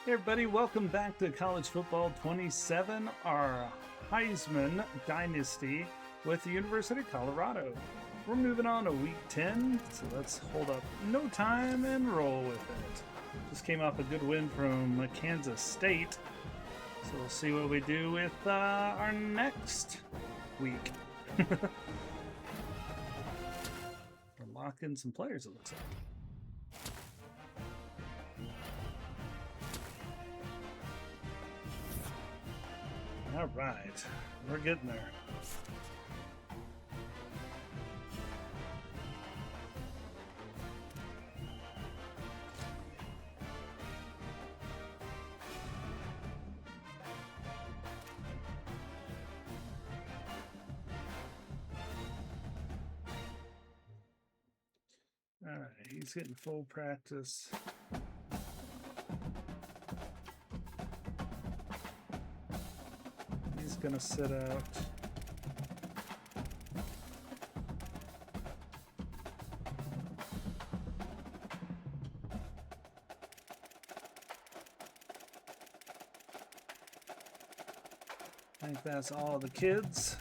Hey everybody, welcome back to College Football 27, our Heisman Dynasty with the University of Colorado. We're moving on to week 10, so let's hold up no time and roll with it. Just came off a good win from Kansas State, so we'll see what we do with our next week. We're locking some players, it looks like. All right, we're getting there. All right, he's getting full practice. He's gonna sit out. I think that's all the kids.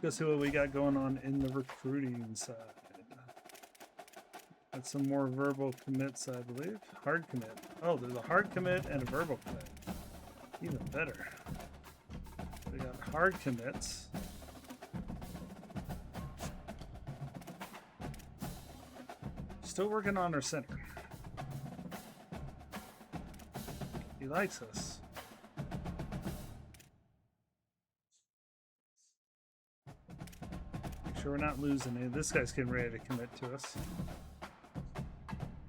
Go see what we got going on in the recruiting side. Got some more verbal commits, I believe. Hard commit. Oh, there's a hard commit and a verbal commit. Even better. We got hard commits. Still working on our center. He likes us. Sure we're not losing any. This guy's getting ready to commit to us.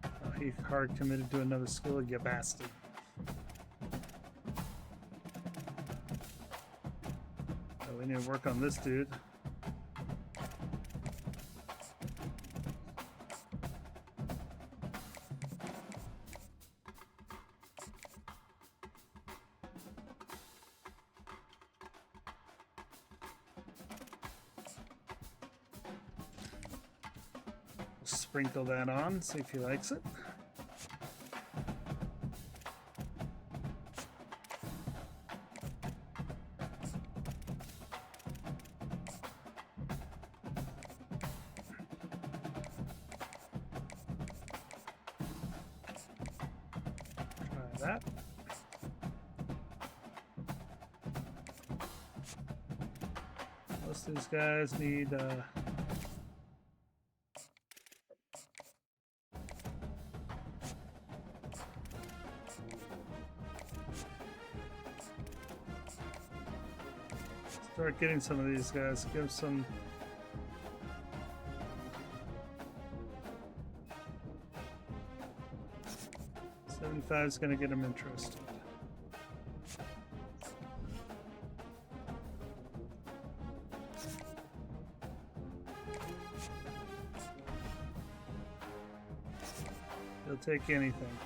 Oh, he hard committed to another school, you bastard. Oh, we need to work on this dude. Sprinkle that on, see if he likes it. Try that. Most of these guys need start getting some of these guys. Give some. $75 is going to get them interested. He'll take anything.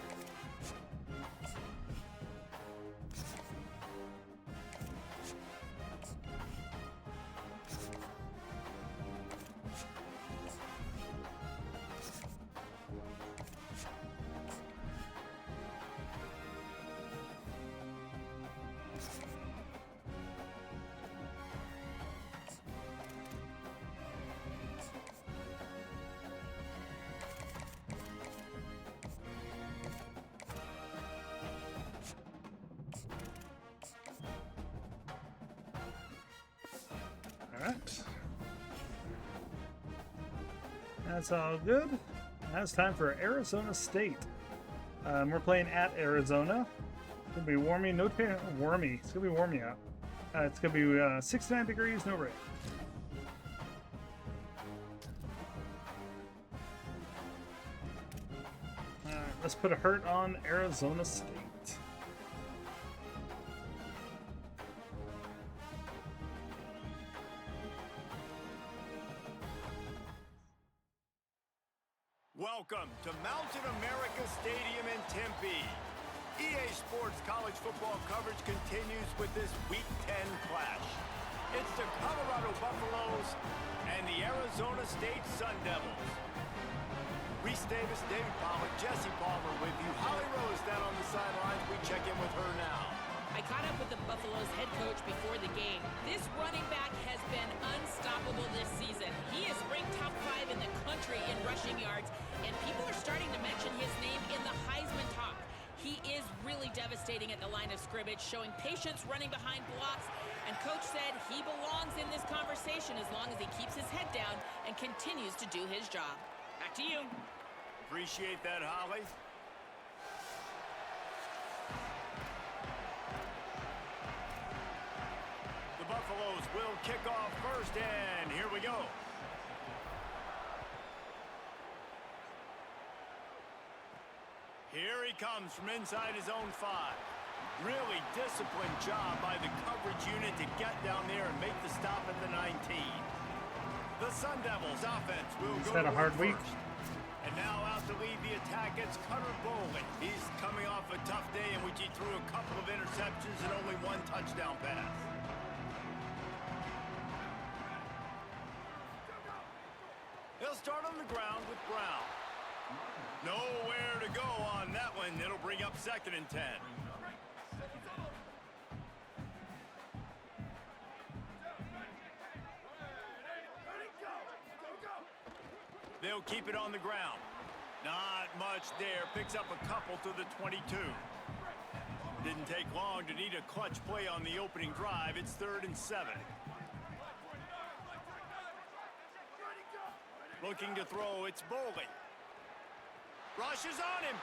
Alright. That's all good. Now it's time for Arizona State. We're playing at Arizona. It's going to be warmy. No warmy. It's going to be warmy out. It's going to be 69 degrees, no rain. Alright, let's put a hurt on Arizona State. Welcome to Mountain America Stadium in Tempe. EA Sports college football coverage continues with this Week 10 clash. It's the Colorado Buffaloes and the Arizona State Sun Devils. Reese Davis, David Palmer, Jesse Palmer with you. Holly Rose down on the sidelines. We check in with her now. I caught up with the Buffaloes head coach before the game. This running back has been unstoppable this season. He is ranked top 5 in the country in rushing yards, and people are starting to mention his name in the Heisman talk. He is really devastating at the line of scrimmage, showing patience running behind blocks, and coach said he belongs in this conversation as long as he keeps his head down and continues to do his job. Back to you. Appreciate that, Holly. The Buffaloes will kick off first, and here we go. Here he comes from inside his own 5. Really disciplined job by the coverage unit to get down there and make the stop at the 19. The Sun Devils offense will go had a hard week. first. And now out to lead the attack, it's Cutter Bowling. He's coming off a tough day in which he threw a couple of interceptions and only 1 touchdown pass. He'll start on the ground with Brown. Nowhere to go on that one. It'll bring up 2nd and 10. They'll keep it on the ground. Not much there. Picks up a couple to the 22. Didn't take long to need a clutch play on the opening drive. It's 3rd and 7. Looking to throw, it's Bowling. Rushes on him.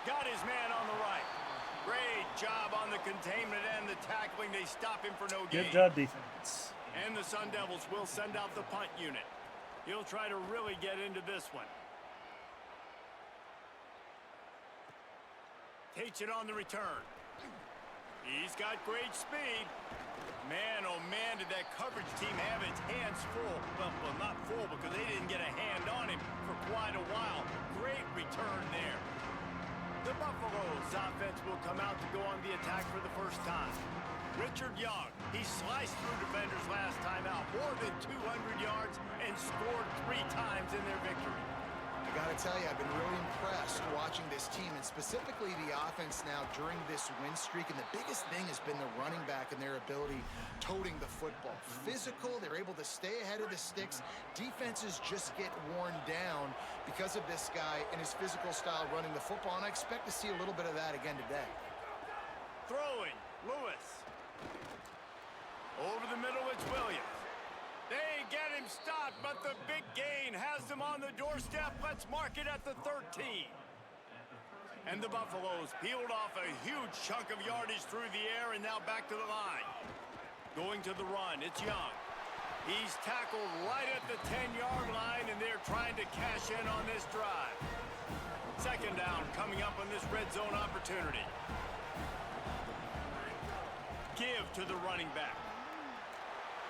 Got his man on the right. Great job on the containment and the tackling. They stop him for no gain. Good job, defense. And the Sun Devils will send out the punt unit. He'll try to really get into this one. Takes it on the return. He's got great speed. Man, oh man, did that coverage team have its hands full. Well, not full because they didn't get a hand on him for quite a while. Great return there. The Buffaloes offense will come out to go on the attack for the first time. Richard Young, he sliced through defenders last time out, more than 200 yards, and scored 3 times in their victory. I got to tell you, I've been really impressed watching this team, and specifically the offense now during this win streak. And the biggest thing has been the running back and their ability toting the football. Physical, they're able to stay ahead of the sticks. Defenses just get worn down because of this guy and his physical style running the football, and I expect to see a little bit of that again today. Throwing, Lewis. Over the middle, it's Williams. They get him stopped, but the big gain has them on the doorstep. Let's mark it at the 13. And the Buffaloes peeled off a huge chunk of yardage through the air and now back to the line. Going to the run, it's Young. He's tackled right at the 10-yard line, and they're trying to cash in on this drive. 2nd down coming up on this red zone opportunity. Give to the running back.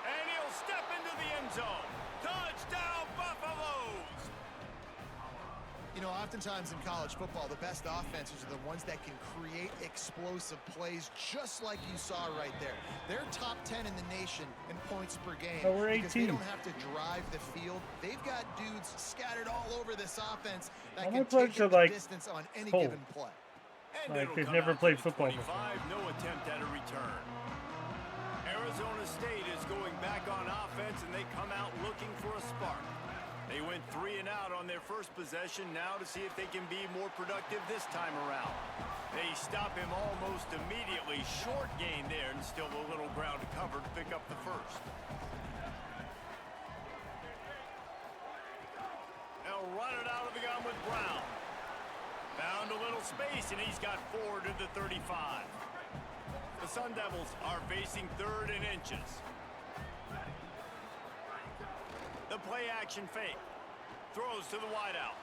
And he'll step into the end zone. Touchdown, Buffaloes! You know, oftentimes in college football, the best offenses are the ones that can create explosive plays, just like you saw right there. They're top 10 in the nation in points per game. Oh, we're 18. Because they don't have to drive the field. They've got dudes scattered all over this offense that All my can take players are it the like distance on any cold. given play. And Like it'll they've come never out to played the football 25, before. no attempt at a return. Arizona State is going back on offense, and they come out looking for a spark. They went 3 and out on their first possession now to see if they can be more productive this time around. They stop him almost immediately. Short gain there, and still a little ground to cover to pick up the first. They'll run it out of the gun with Brown. Found a little space, and he's got 4 to the 35. The Sun Devils are facing 3rd and inches. The play-action fake. Throws to the wideout.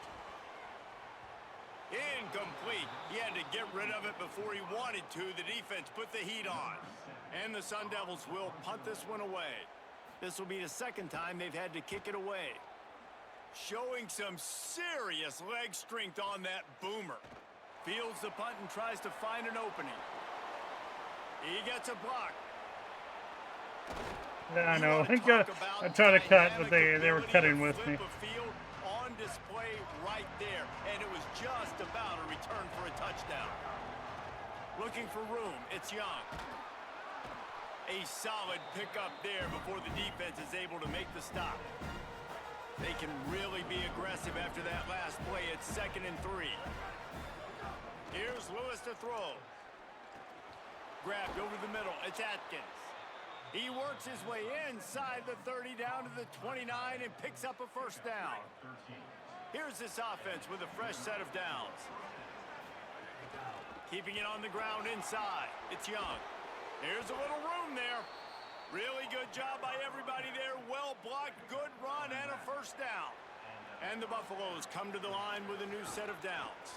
Incomplete. He had to get rid of it before he wanted to. The defense put the heat on. And the Sun Devils will punt this one away. This will be the 2nd time they've had to kick it away. Showing some serious leg strength on that boomer. Fields the punt and tries to find an opening. He gets a block. Yeah, I know. I tried to cut, but they were cutting with me. On display right there, and it was just about a return for a touchdown. Looking for room, it's Young. A solid pickup there before the defense is able to make the stop. They can really be aggressive after that last play. It's 2nd and 3. Here's Lewis to throw. Grabbed over the middle. It's Atkins. He works his way inside the 30 down to the 29 and picks up a first down. Here's this offense with a fresh set of downs. Keeping it on the ground inside. It's Young. Here's a little room there. Really good job by everybody there. Well blocked, good run, and a first down. And the Buffaloes come to the line with a new set of downs.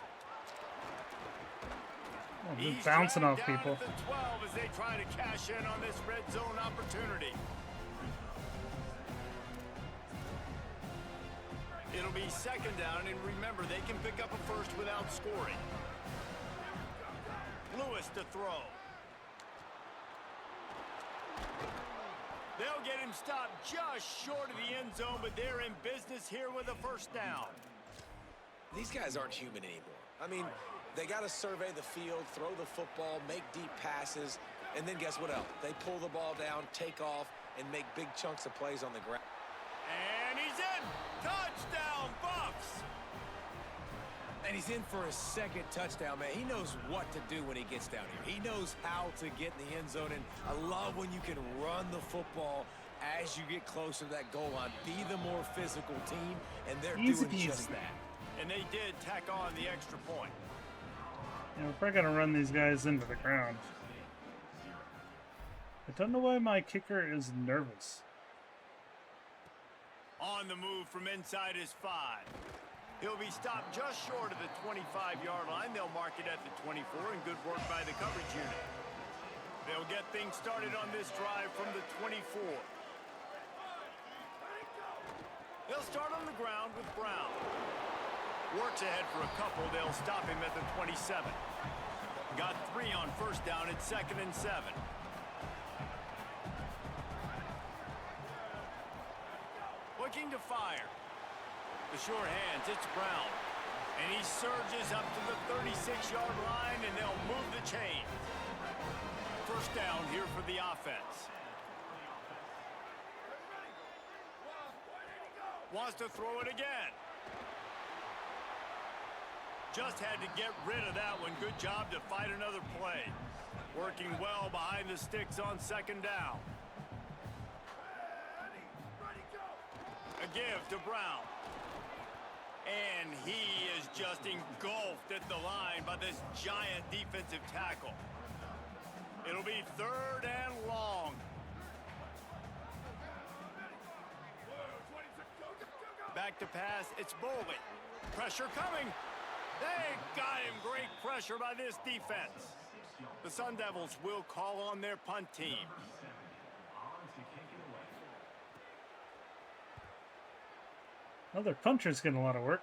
Oh, he's bouncing off people. At the 12 as they try to cash in on this red zone opportunity. It'll be 2nd down, and remember, they can pick up a first without scoring. Lewis to throw. They'll get him stopped just short of the end zone, but they're in business here with a first down. These guys aren't human anymore. I mean, they got to survey the field, throw the football, make deep passes, and then guess what else? They pull the ball down, take off, and make big chunks of plays on the ground. And he's in! Touchdown, Buffs! And he's in for his 2nd touchdown, man. He knows what to do when he gets down here. He knows how to get in the end zone, and I love when you can run the football as you get closer to that goal line. Be the more physical team, and they're doing just that. And they did tack on the extra point. Yeah, we're probably gonna run these guys into the ground. I don't know why my kicker is nervous. On the move from inside his 5. He'll be stopped just short of the 25-yard line. They'll mark it at the 24, and good work by the coverage unit. They'll get things started on this drive from the 24. They'll start on the ground with Brown. Works ahead for a couple. They'll stop him at the 27. Got 3 on first down. It's 2nd and 7. Looking to fire. The short hands, it's Brown. And he surges up to the 36-yard line, and they'll move the chain. First down here for the offense. Wants to throw it again. Just had to get rid of that one. Good job to fight another play. Working well behind the sticks on 2nd down. A give to Brown. And he is just engulfed at the line by this giant defensive tackle. It'll be 3rd and long. Back to pass, it's Boley. Pressure coming. They got him. Great pressure by this defense. The Sun Devils will call on their punt team. Well, their puncher's getting a lot of work.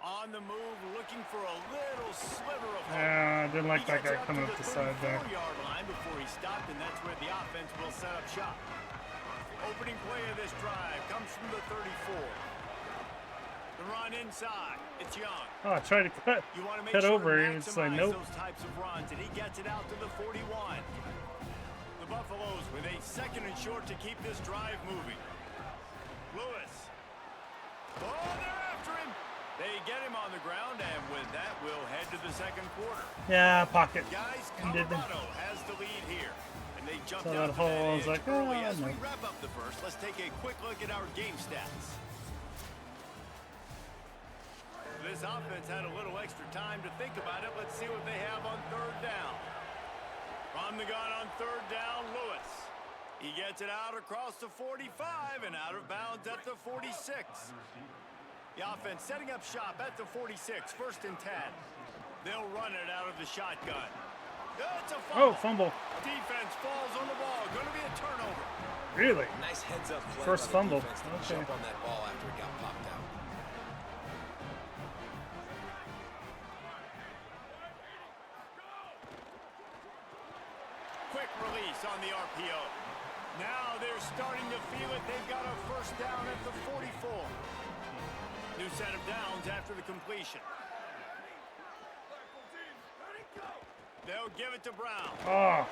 On the move, looking for a little sliver of hope. Yeah, I didn't like that guy coming up the side there. 34-yard line before he stopped, and that's where the offense will set up shop. Opening play of this drive comes from the 34. The run inside. It's Young. Oh, I tried to cut over. It's like, nope. Those types of runs, and he gets it out to the 41. The Buffaloes with a 2nd and short to keep this drive moving. Lewis. Oh, they're after him. They get him on the ground, and with that, we'll head to the 2nd quarter. Yeah, pocket. Guys, Colorado has the lead here. And they jumped So out that to hole, I was edge like, early. oh, As no. we wrap up the first, let's take a quick look at our game stats. This offense had a little extra time to think about it. Let's see what they have on 3rd down. From the gun on 3rd down, Lewis. He gets it out across the 45 and out of bounds at the 46. The offense setting up shop at the 46, 1st and 10. They'll run it out of the shotgun. It's a fumble. Oh, fumble. Defense falls on the ball. Going to be a turnover. Really? Nice heads-up play First by the fumble. defense to Okay. jump on that ball after it got popped out. quick release on the RPO. Now they're starting to feel it. They've got a first down at the 44. New set of downs after the completion. They'll give it to Brown. Oh,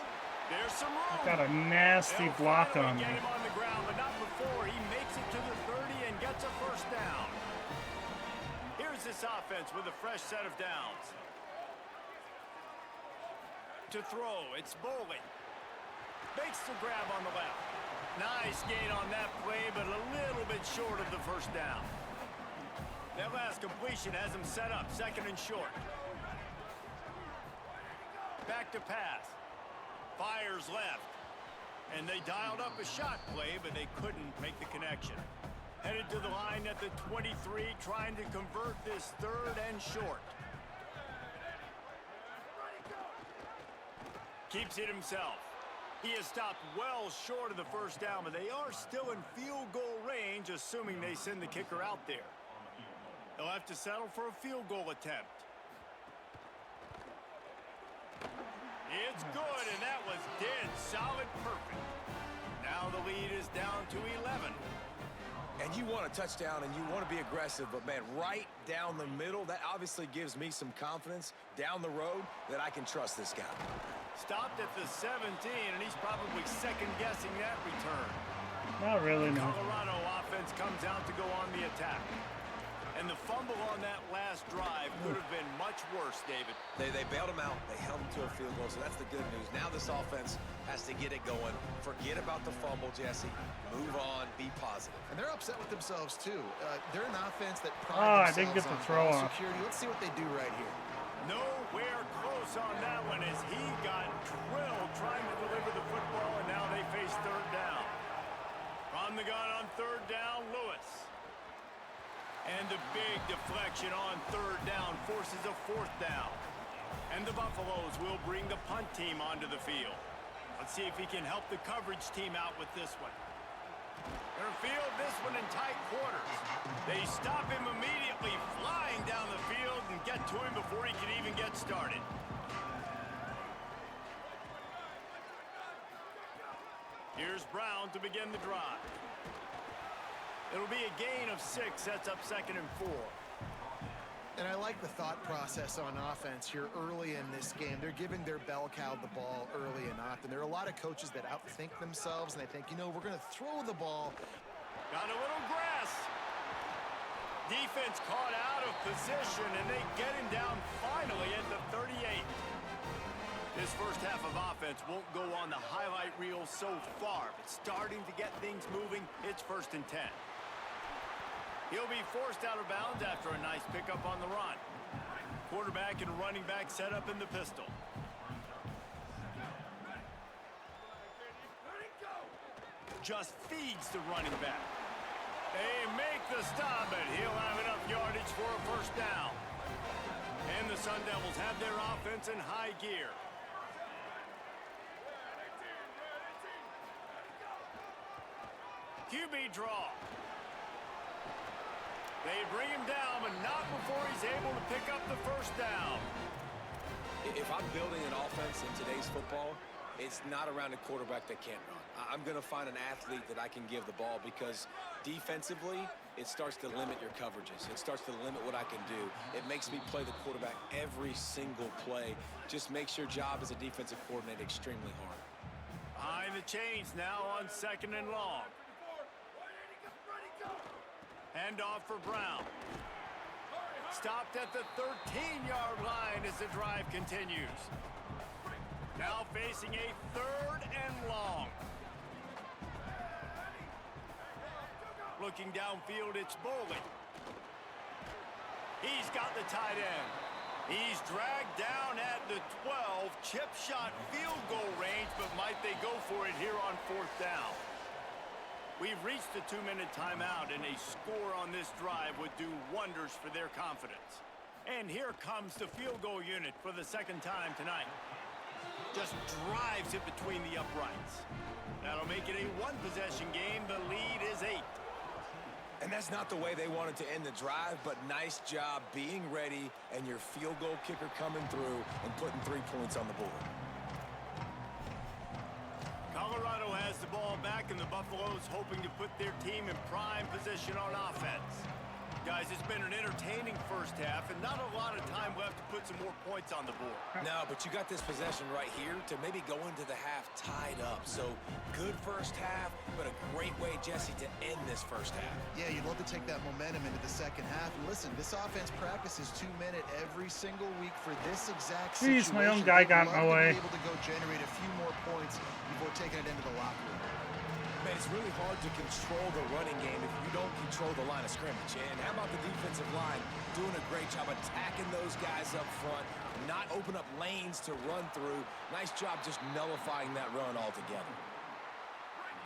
There's some room. got a nasty They'll block finally on me. get him on the ground, but not before he makes it to the 30 and gets a first down. Here's this offense with a fresh set of downs. To throw, it's Bowling. Makes the grab on the left. Nice gain on that play, but a little bit short of the first down. That last completion has him set up, second and short. Back to pass. Fires left. And they dialed up a shot play, but they couldn't make the connection. Headed to the line at the 23, trying to convert this third and short. Keeps it himself. He has stopped well short of the first down, but they are still in field goal range, assuming they send the kicker out there. They'll have to settle for a field goal attempt. It's good, and that was dead solid perfect. Now the lead is down to 11. And you want a touchdown, and you want to be aggressive, but, man, right down the middle, that obviously gives me some confidence down the road that I can trust this guy. Stopped at the 17, and he's probably second-guessing that return. Not really, no. Colorado offense comes out to go on the attack. And the fumble on that last drive could have been much worse, David. They bailed him out. They held him to a field goal, so that's the good news. Now this offense has to get it going. Forget about the fumble, Jesse. Move on. Be positive. And they're upset with themselves, too. They're an offense that I prides didn't get the themselves throw on ball off. security. Let's see what they do right here. Nowhere close on that one as he got drilled trying to deliver the football, and now they face third down. From the gun on third down, Lewis. And the big deflection on third down forces a fourth down. And the Buffaloes will bring the punt team onto the field. Let's see if he can help the coverage team out with this one. They'll field this one in tight quarters. They stop him immediately, flying down the field, and get to him before he can even get started. Here's Brown to begin the drive. It'll be a gain of 6, sets up second and 4. And I like the thought process on offense here early in this game. They're giving their bell cow the ball early and often. There are a lot of coaches that outthink themselves, and they think, you know, we're going to throw the ball. Got a little grass. Defense caught out of position, and they get him down finally at the 38. This first half of offense won't go on the highlight reel so far, but starting to get things moving, it's first and 10. He'll be forced out of bounds after a nice pickup on the run. Quarterback and running back set up in the pistol. Just feeds the running back. They make the stop, and he'll have enough yardage for a first down. And the Sun Devils have their offense in high gear. QB draw. They bring him down, but not before he's able to pick up the first down. If I'm building an offense in today's football, it's not around a quarterback that can't run. I'm going to find an athlete that I can give the ball because defensively, it starts to limit your coverages. It starts to limit what I can do. It makes me play the quarterback every single play. Just makes your job as a defensive coordinator extremely hard. Behind the chains now on second and long. Handoff for Brown. Stopped at the 13-yard line as the drive continues. Now facing a third and long. Looking downfield, it's Bowling. He's got the tight end. He's dragged down at the 12. Chip shot field goal range, but might they go for it here on fourth down? We've reached the 2-minute timeout, and a score on this drive would do wonders for their confidence. And here comes the field goal unit for the second time tonight. Just drives it between the uprights. That'll make it a one-possession game. The lead is 8. And that's not the way they wanted to end the drive, but nice job being ready and your field goal kicker coming through and putting 3 points on the board. Buffaloes hoping to put their team in prime position on offense. Guys, it's been an entertaining first half and not a lot of time left to put some more points on the board. No, but you got this possession right here to maybe go into the half tied up. So good first half, but a great way, Jesse, to end this first half. Yeah, you'd love to take that momentum into the second half. And listen, this offense practices 2-minute every single week for this exact situation. Jeez, my own guy got in my way. Able to go generate a few more points before taking it into the locker room. Man, it's really hard to control the running game if you don't control the line of scrimmage. And how about the defensive line doing a great job attacking those guys up front, not open up lanes to run through. Nice job just nullifying that run altogether.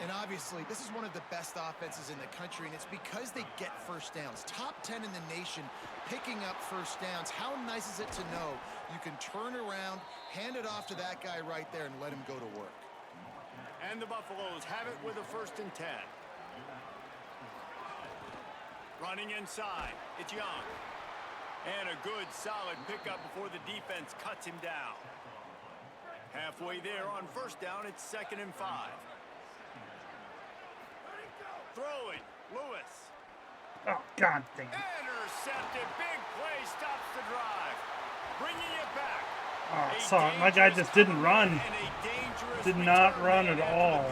And obviously, this is one of the best offenses in the country, and it's because they get first downs. Top 10 in the nation picking up first downs. How nice is it to know you can turn around, hand it off to that guy right there, and let him go to work. And the Buffaloes have it with a 1st and 10. Running inside, it's Young. And a good, solid pickup before the defense cuts him down. Halfway there on 1st down, it's 2nd and 5. Throwing, Lewis. Oh, God dang it. Intercepted, big play, stops the drive. Bringing it back. Oh, sorry, my guy just didn't run. Did not run at all.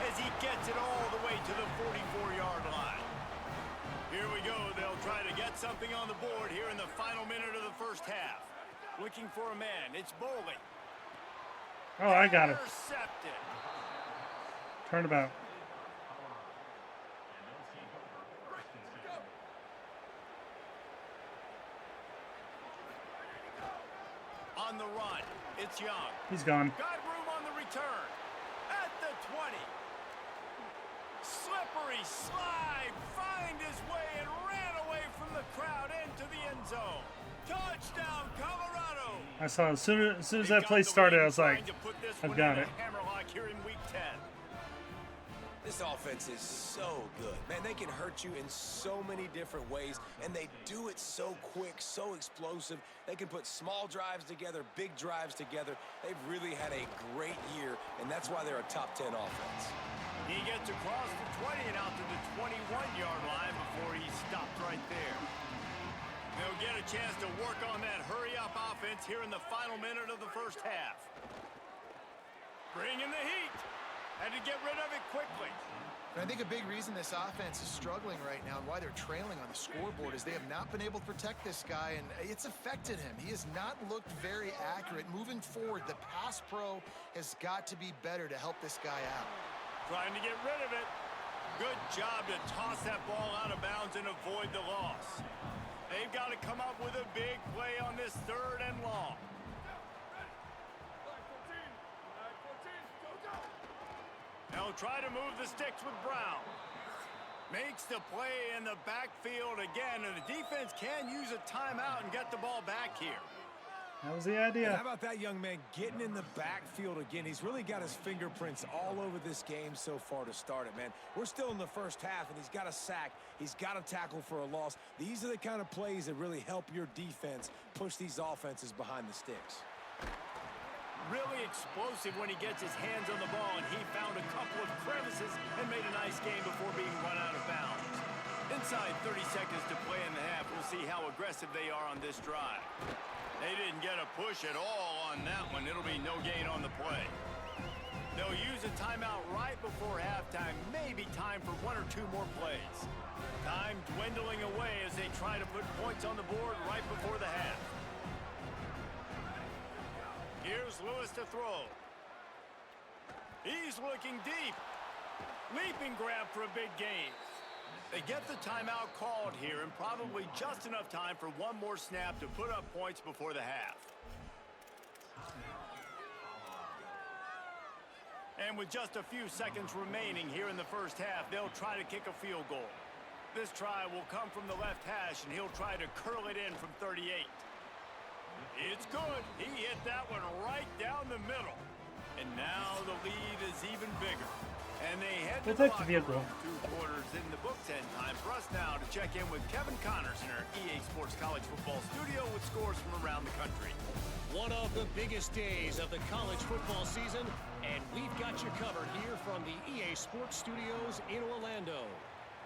As he gets it all the way to the 44-yard line. Here we go. They'll try to get something on the board here in the final minute of the first half. Looking for a man. It's Bowling. Oh, I got it. Intercepted. Turnabout. On the run, it's Young. He's gone. Got room on the return. At the 20. Slippery slide. Find his way and ran away from the crowd into the end zone. Touchdown, Colorado. I saw as soon as that play started, I was like, I've got it. Hammerlock here in week 10. This offense is so good. Man, they can hurt you in so many different ways, and they do it so quick, so explosive. They can put small drives together, big drives together. They've really had a great year, and that's why they're a top 10 offense. He gets across the 20 and out to the 21-yard line before he stopped right there. They'll get a chance to work on that hurry-up offense here in the final minute of the first half. Bring in the heat. Had to get rid of it quickly. And I think a big reason this offense is struggling right now and why they're trailing on the scoreboard is they have not been able to protect this guy, and it's affected him. He has not looked very accurate. Moving forward, the pass pro has got to be better to help this guy out. Trying to get rid of it. Good job to toss that ball out of bounds and avoid the loss. They've got to come up with a big play on this 3rd and long. They'll try to move the sticks with Brown. Makes the play in the backfield again, and the defense can use a timeout and get the ball back here. That was the idea. And how about that young man getting in the backfield again? He's really got his fingerprints all over this game so far to start it, man. We're still in the first half, and he's got a sack. He's got a tackle for a loss. These are the kind of plays that really help your defense push these offenses behind the sticks. Really explosive when he gets his hands on the ball, and he found a couple of crevices and made a nice game before being run out of bounds. Inside 30 seconds to play in the half. We'll see how aggressive they are on this drive. They didn't get a push at all on that one. It'll be no gain on the play. They'll use a timeout right before halftime. Maybe time for 1 or 2 more plays. Time dwindling away as they try to put points on the board right before the half. Here's Lewis to throw. He's looking deep. Leaping grab for a big gain. They get the timeout called here, and probably just enough time for 1 more snap to put up points before the half. And with just a few seconds remaining here in the first half, they'll try to kick a field goal. This try will come from the left hash, and he'll try to curl it in from 38. It's good. He hit that one right down the middle. And now the lead is even bigger. And they head to the locker room. 2 quarters in the books, and time for us now to check in with Kevin Connors in our EA Sports College Football Studio with scores from around the country. One of the biggest days of the college football season, and We've got you covered here from the EA Sports Studios in Orlando.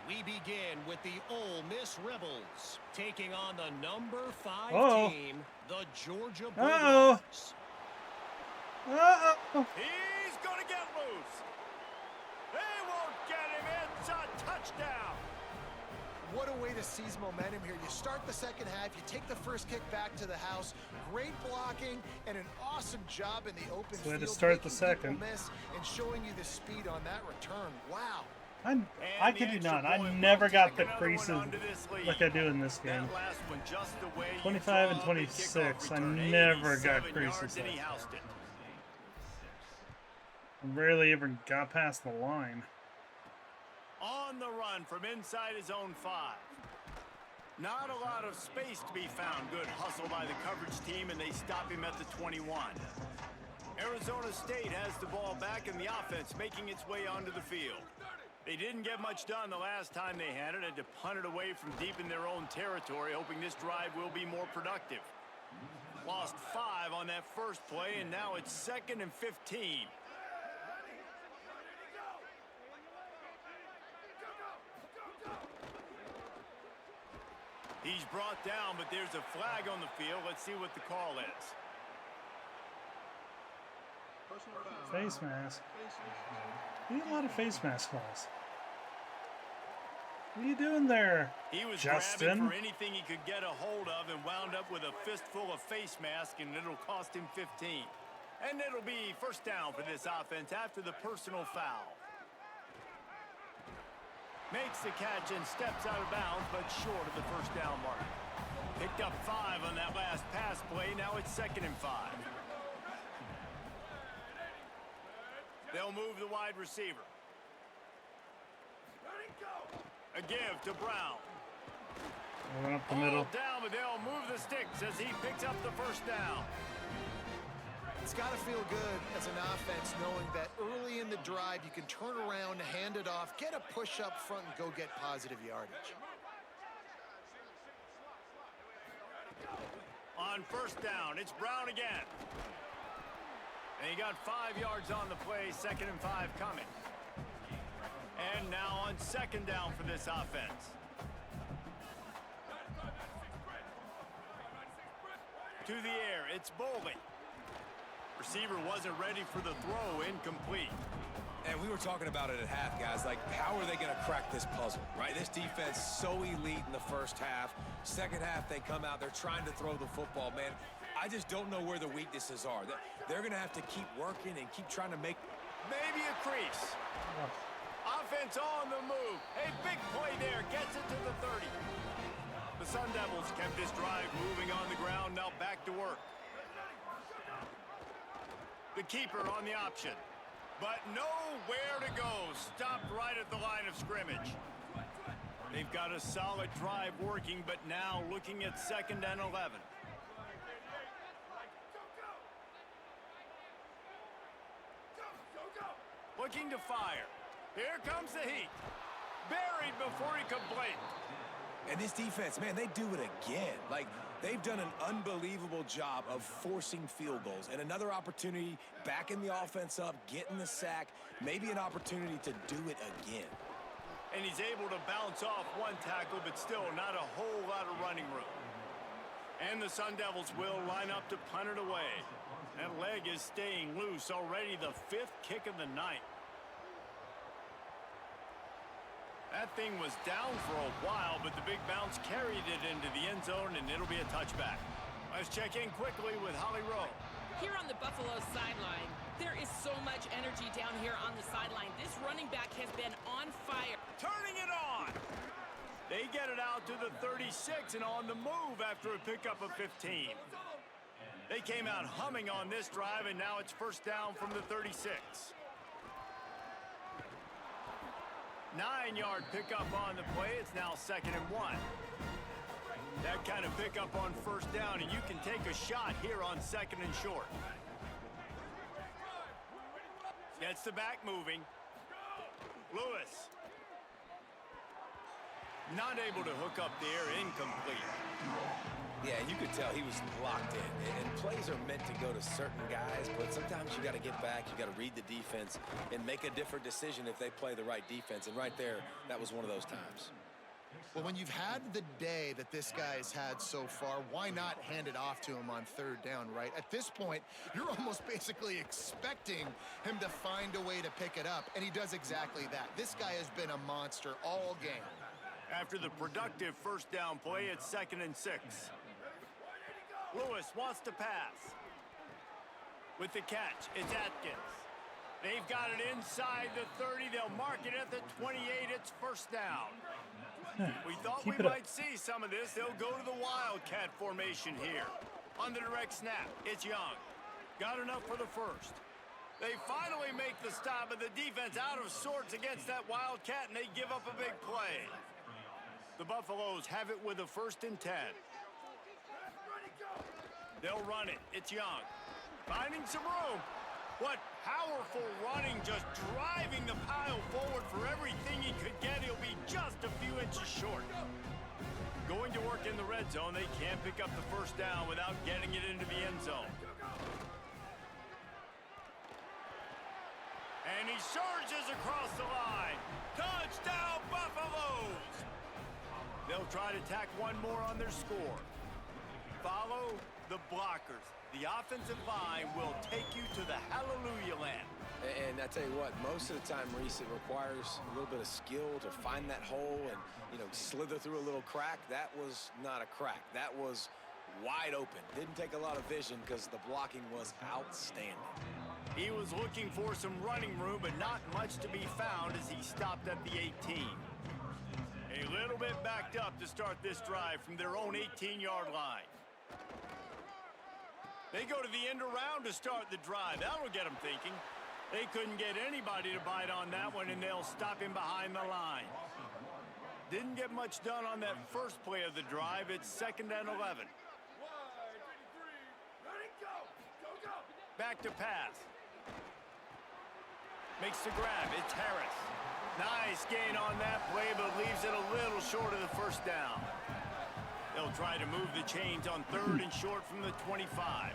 We begin with the Ole Miss Rebels taking on the number 5 team, the Georgia Bulldogs. He's going to get loose. They won't get him. It's a touchdown. What a way to seize momentum here. You start the second half, you take the first kick back to the house. Great blocking and an awesome job in the open field. Way to start the second. Miss and showing you the speed on that return. Wow. I kid you not. I never got the creases like I do in this game. 25 and 26. I never got creases. Rarely ever got past the line. On the run from inside his own 5. Not a lot of space to be found. Good hustle by the coverage team, and they stop him at the 21. Arizona State has the ball back in the offense, making its way onto the field. They didn't get much done the last time they had it, and to punt it away from deep in their own territory, hoping this drive will be more productive. Lost 5 on that first play, and now it's 2nd and 15. He's brought down, but there's a flag on the field. Let's see what the call is. Face mask. We need a lot of face mask calls. What are you doing there, He was Justin? grabbing for anything he could get a hold of and wound up with a fistful of face mask, and it'll cost him 15. And it'll be first down for this offense after the personal foul. Makes the catch and steps out of bounds, but short of the first down mark. Picked up 5 on that last pass play. Now it's 2nd and 5. They'll move the wide receiver. A give to Brown. Went up the middle. Down, but they'll move the sticks as he picks up the first down. It's got to feel good as an offense knowing that early in the drive you can turn around, hand it off, get a push up front, and go get positive yardage. On first down, it's Brown again. And he got 5 yards on the play, 2nd and 5 coming. And now on 2nd down for this offense. To the air, it's Boley. Receiver wasn't ready for the throw, incomplete. And we were talking about it at half, guys. Like, how are they going to crack this puzzle, right? This defense so elite in the first half. Second half, they come out. They're trying to throw the football, man. I just don't know where the weaknesses are. They're going to have to keep working and keep trying to make... Maybe a crease. Offense on the move. A big play there. Gets it to the 30. The Sun Devils kept this drive moving on the ground. Now back to work. The keeper on the option. But nowhere to go. Stopped right at the line of scrimmage. They've got a solid drive working, but now looking at 2nd and 11. Looking to fire. Here comes the heat. Buried before he could blink. And this defense, man, they do it again. Like, they've done an unbelievable job of forcing field goals. And another opportunity, backing the offense up, getting the sack, maybe an opportunity to do it again. And he's able to bounce off one tackle, but still not a whole lot of running room. And the Sun Devils will line up to punt it away. That leg is staying loose. Already the 5th kick of the night. That thing was down for a while, but the big bounce carried it into the end zone, and it'll be a touchback. Let's check in quickly with Holly Rowe. Here on the Buffalo sideline, there is so much energy down here on the sideline. This running back has been on fire. Turning it on. They get it out to the 36 and on the move after a pickup of 15. They came out humming on this drive, and now it's first down from the 36. 9-yard pickup on the play. It's now 2nd and 1. That kind of pickup on first down, and you can take a shot here on 2nd and short. Gets the back moving. Lewis. Not able to hook up there, incomplete. Yeah, and you could tell he was locked in. And plays are meant to go to certain guys, but sometimes you got to get back, you got to read the defense and make a different decision if they play the right defense. And right there, that was one of those times. Well, when you've had the day that this guy's had so far, why not hand it off to him on third down, right? At this point, you're almost basically expecting him to find a way to pick it up, and he does exactly that. This guy has been a monster all game. After the productive first down play, it's 2nd and 6. Lewis wants to pass. With the catch, it's Atkins. They've got it inside the 30. They'll mark it at the 28. It's first down. We thought we might see some of this. They'll go to the Wildcat formation here. On the direct snap, it's Young. Got enough for the first. They finally make the stop, but the defense out of sorts against that Wildcat, and they give up a big play. The Buffaloes have it with a 1st and 10. They'll run it. It's Young. Finding some room. What powerful running, just driving the pile forward for everything he could get. He'll be just a few inches short. Going to work in the red zone. They can't pick up the first down without getting it into the end zone. And he surges across the line. Touchdown, Buffaloes! They'll try to tack one more on their score. Follow the blockers. The offensive line will take you to the hallelujah land. And I tell you what, most of the time, Reese, it requires a little bit of skill to find that hole and, slither through a little crack. That was not a crack. That was wide open. Didn't take a lot of vision because the blocking was outstanding. He was looking for some running room, but not much to be found as he stopped at the 18. A little bit backed up to start this drive from their own 18-yard line. They go to the end around to start the drive. That'll get them thinking. They couldn't get anybody to bite on that one, and they'll stop him behind the line. Didn't get much done on that first play of the drive. It's 2nd and 11. Back to pass. Makes the grab. It's Harris. Nice gain on that play, but leaves it a little short of the first down. They'll try to move the chains on 3rd and short from the 25.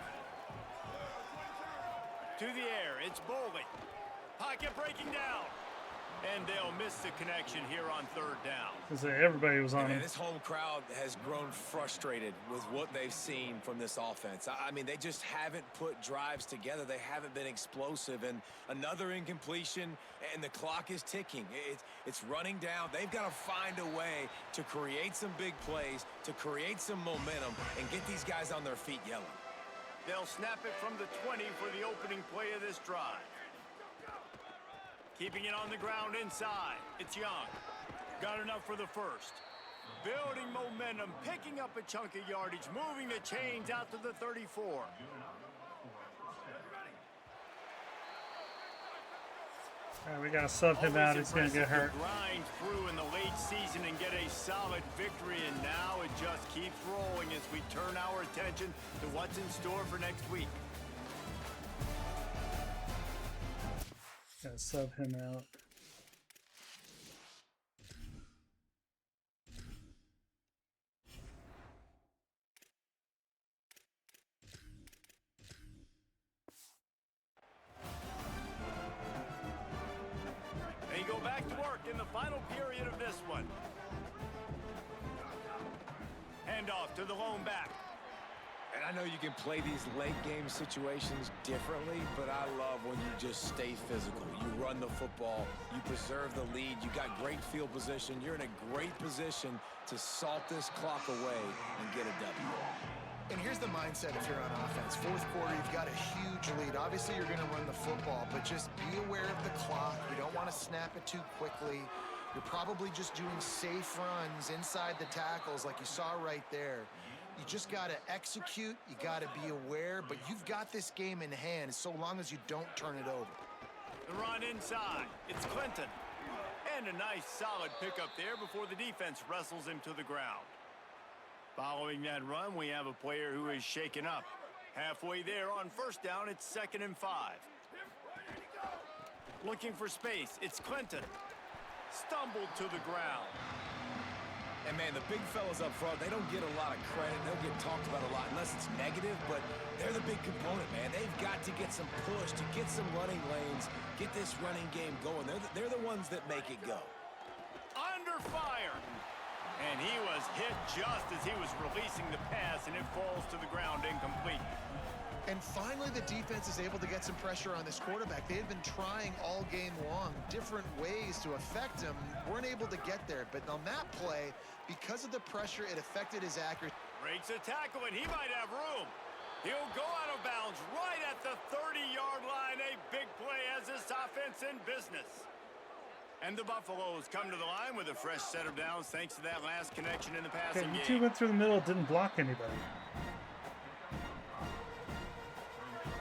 To the air, it's Bowling. Pocket breaking down. And they'll miss the connection here on 3rd down. Everybody was on him. This home crowd has grown frustrated with what they've seen from this offense. I mean, they just haven't put drives together. They haven't been explosive. And another incompletion, and the clock is ticking. It's running down. They've got to find a way to create some big plays, to create some momentum, and get these guys on their feet yelling. They'll snap it from the 20 for the opening play of this drive. Keeping it on the ground inside. It's Young. Got enough for the first. Building momentum, picking up a chunk of yardage, moving the chains out to the 34. All right, we got to sub him out. He's going to get hurt. Grind through in the late season and get a solid victory, and now it just keeps rolling as we turn our attention to what's in store for next week. Got to sub him out. They go back to work in the final period of this one. Handoff to the lone back. And I know you can play these late game situations differently, but I love when you just stay physical. You run the football, you preserve the lead, you got great field position, you're in a great position to salt this clock away and get a W. And here's the mindset if you're on offense. 4th quarter, you've got a huge lead. Obviously, you're going to run the football, but just be aware of the clock. You don't want to snap it too quickly. You're probably just doing safe runs inside the tackles like you saw right there. You just got to execute. You got to be aware, but you've got this game in hand so long as you don't turn it over. The run inside. It's Clinton. And a nice solid pickup there before the defense wrestles him to the ground. Following that run, we have a player who is shaken up. Halfway there on first down, it's 2nd and 5. Looking for space, it's Clinton. Stumbled to the ground. And, man, the big fellas up front, they don't get a lot of credit. They'll get talked about a lot unless it's negative, but they're the big component, man. They've got to get some push, to get some running lanes, get this running game going. They're the ones that make it go. Under fire. And he was hit just as he was releasing the pass, and it falls to the ground incomplete. And finally, the defense is able to get some pressure on this quarterback. They had been trying all game long different ways to affect him. Weren't able to get there. But on that play, because of the pressure, it affected his accuracy. Breaks a tackle, and he might have room. He'll go out of bounds right at the 30-yard line. A big play as this offense in business. And the Buffaloes come to the line with a fresh set of downs thanks to that last connection in the passing Okay, you game. two went through the middle, didn't block anybody.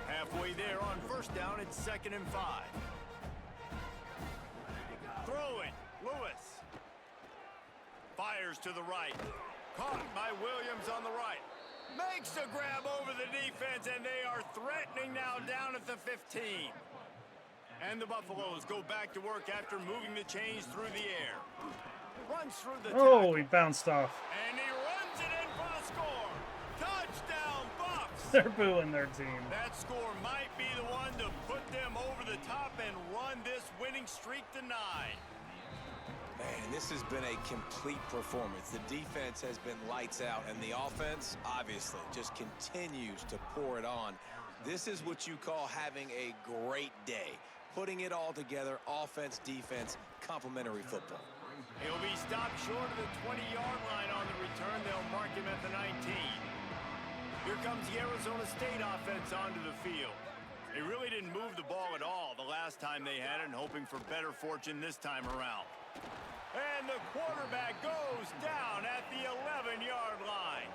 Halfway there on first down, it's 2nd and 5. Throwing, Lewis. Fires to the right. Caught by Williams on the right. Makes a grab over the defense, and they are threatening now down at the 15. And the Buffaloes go back to work after moving the chains through the air. Runs through the Oh, he bounced off. and he runs it in for the score. Touchdown, Buffs! They're booing their team. That score might be the one to put them over the top and run this winning streak to 9. Man, this has been a complete performance. The defense has been lights out, and the offense, obviously, just continues to pour it on. This is what you call having a great day. Putting it all together, offense, defense, complementary football. He'll be stopped short of the 20-yard line on the return. They'll mark him at the 19. Here comes the Arizona State offense onto the field. They really didn't move the ball at all the last time they had it, and hoping for better fortune this time around. And the quarterback goes down at the 11-yard line.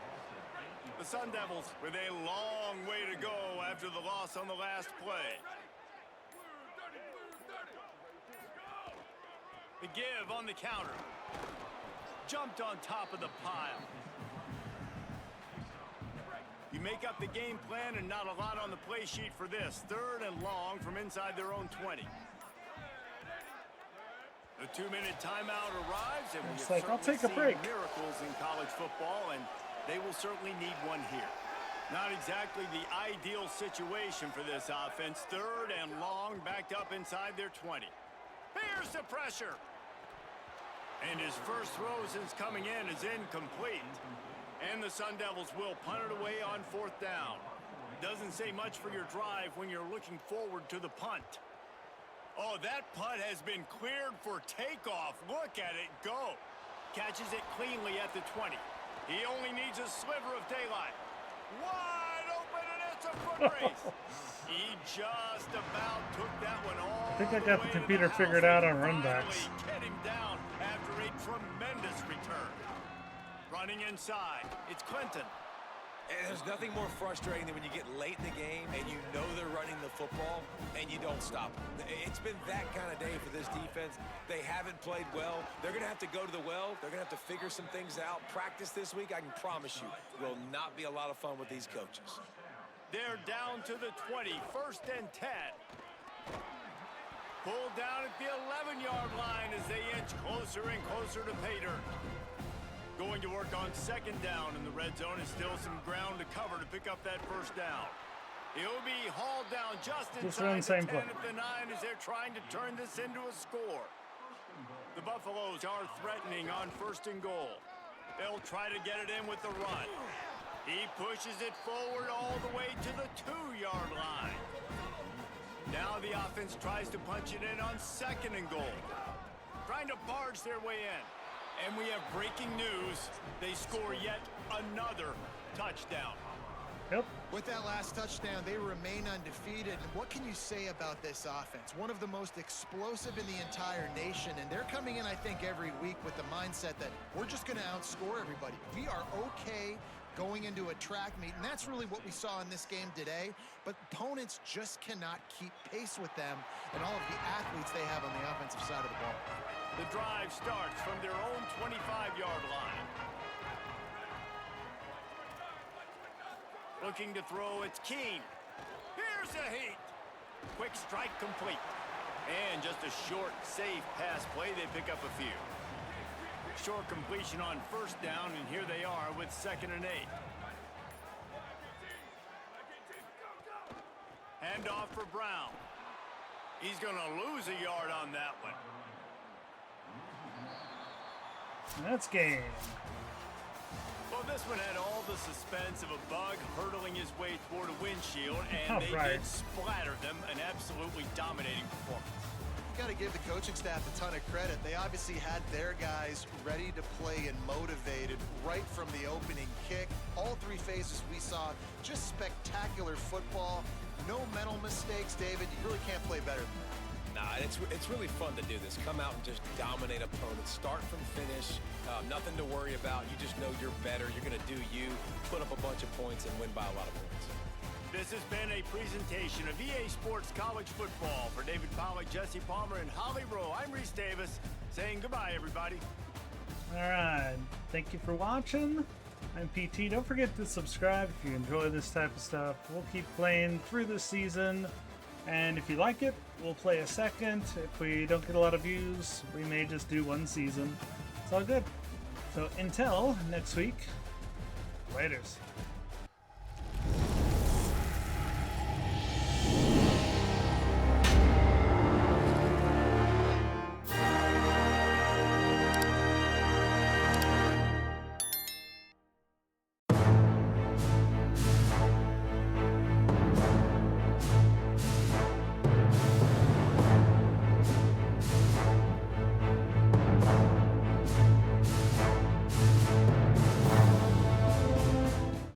The Sun Devils with a long way to go after the loss on the last play. The give on the counter. Jumped on top of the pile. You make up the game plan and not a lot on the play sheet for this. 3rd and long from inside their own 20. The 2-minute timeout arrives, and It's we have like, I'll certainly take a break. seen miracles in college football, and they will certainly need one here. Not exactly the ideal situation for this offense. 3rd and long, backed up inside their 20. Here's the pressure. And his first throw since coming in is incomplete. And the Sun Devils will punt it away on 4th down. Doesn't say much for your drive when you're looking forward to the punt. Oh, that punt has been cleared for takeoff. Look at it go. Catches it cleanly at the 20. He only needs a sliver of daylight. Wide open, and it's a foot race. He just about took that one all I think I the got way the to computer house figured out and on run backs. finally get him down after a tremendous return. Running inside, it's Clinton. And there's nothing more frustrating than when you get late in the game and you know they're running the football and you don't stop them. It's been that kind of day for this defense. They haven't played well. They're going to have to go to the well. They're going to have to figure some things out. Practice this week, I can promise you, will not be a lot of fun with these coaches. They're down to the 20, 1st and 10. Pulled down at the 11-yard line as they inch closer and closer to pay dirt. Going to work on 2nd down in the red zone, is still some ground to cover to pick up that 1st down. He'll be hauled down just inside the 10 at the 9 as they're trying to turn this into a score. The Buffaloes are threatening on 1st and goal. They'll try to get it in with the run. He pushes it forward all the way to the 2-yard line. Now the offense tries to punch it in on 2nd and goal. Trying to barge their way in. And we have breaking news. They score yet another touchdown. Yep. With that last touchdown, they remain undefeated. And what can you say about this offense? One of the most explosive in the entire nation. And they're coming in, I think, every week with the mindset that we're just going to outscore everybody. We are okay going into a track meet, and that's really what we saw in this game today. But opponents just cannot keep pace with them and all of the athletes they have on the offensive side of the ball. The drive starts from their own 25-yard line. Looking to throw, it's Keene. Here's a heat. Quick strike complete. And just a short, safe pass play. They pick up a few. Short completion on first down, and here they are with 2nd and 8. Handoff for Brown. He's going to lose a yard on that one. That's game. Well, this one had all the suspense of a bug hurtling his way toward a windshield, and they Right. did splatter them. An absolutely dominating performance. Got to give the coaching staff a ton of credit. They obviously had their guys ready to play and motivated right from the opening kick. All 3 phases we saw, just spectacular football. No mental mistakes, David. You really can't play better than that. Nah, it's really fun to do this. Come out and just dominate opponents. Start from finish. Nothing to worry about. You just know you're better. You're going to do you, put up a bunch of points, and win by a lot of points. This has been a presentation of EA Sports College Football. For David Pollack, Jesse Palmer, and Holly Rowe, I'm Reese Davis, saying goodbye, everybody. All right. Thank you for watching. I'm PT. Don't forget to subscribe if you enjoy this type of stuff. We'll keep playing through this season. And if you like it, we'll play a second. If we don't get a lot of views, we may just do 1 season. It's all good. So until next week, laters.